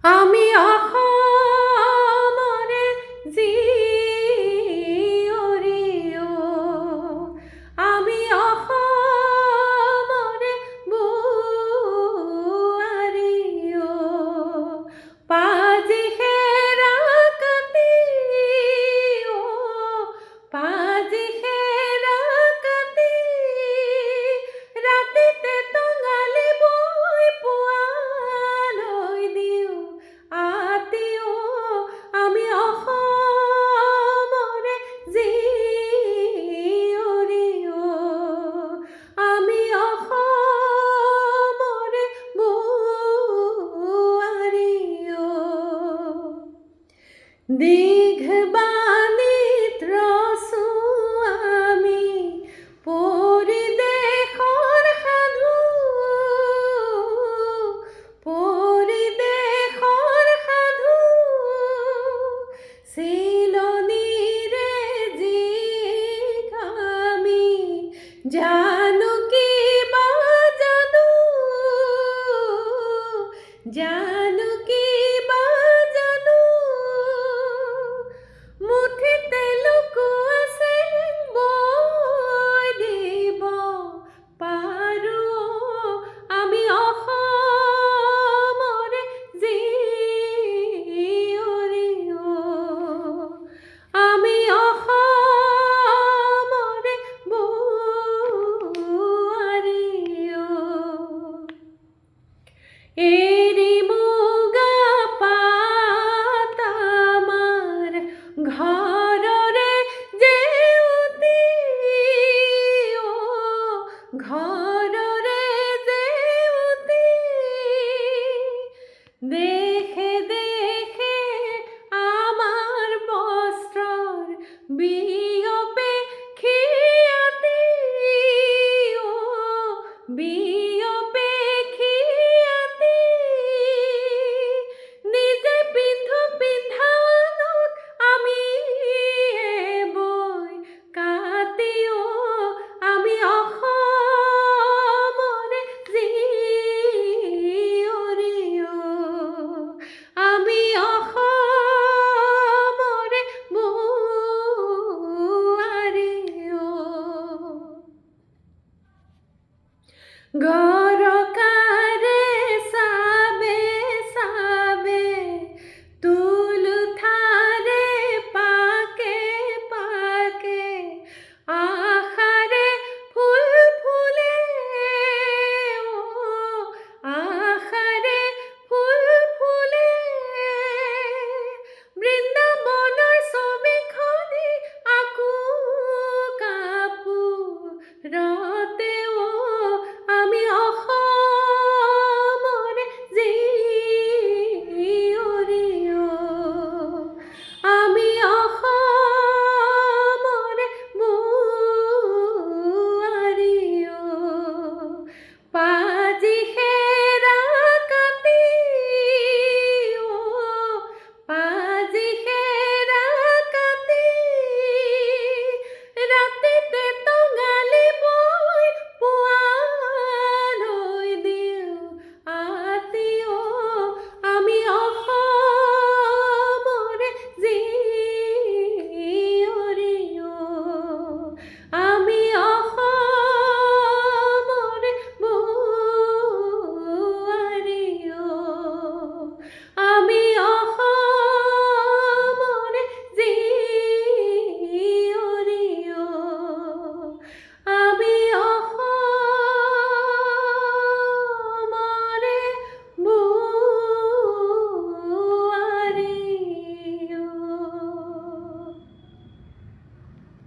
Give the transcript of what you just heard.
আমি অসমৰে জীয়ৰীও, আমি অসমৰে বোৱাৰীও, পাজি খেৰা কাটি পাজি খেৰা কাটি ৰাতিতে টঙালি বৈ পুৱালৈ দিওঁ আতিও। আমি অসমৰে জীয়ৰীও, আমি অসমৰে বোৱাৰীও। দীঘবাণীত ৰচো আমি পৰিদেশৰ সাধু, পৰিদেশৰ সাধু। চিলনীৰে জীক আমি জানো কিবা যাদু, জানো কিবা যাদু। মুঠিতে লুকুৱা চেলেং বৈ দিব পাৰোঁ। আমি অসমৰে জীয়ৰীও, আমি অসমৰে বোৱাৰীও। এৰি মুগা পাট আমাৰ ঘৰৰে জেউতী, ঘৰৰে জেউতী। দেশে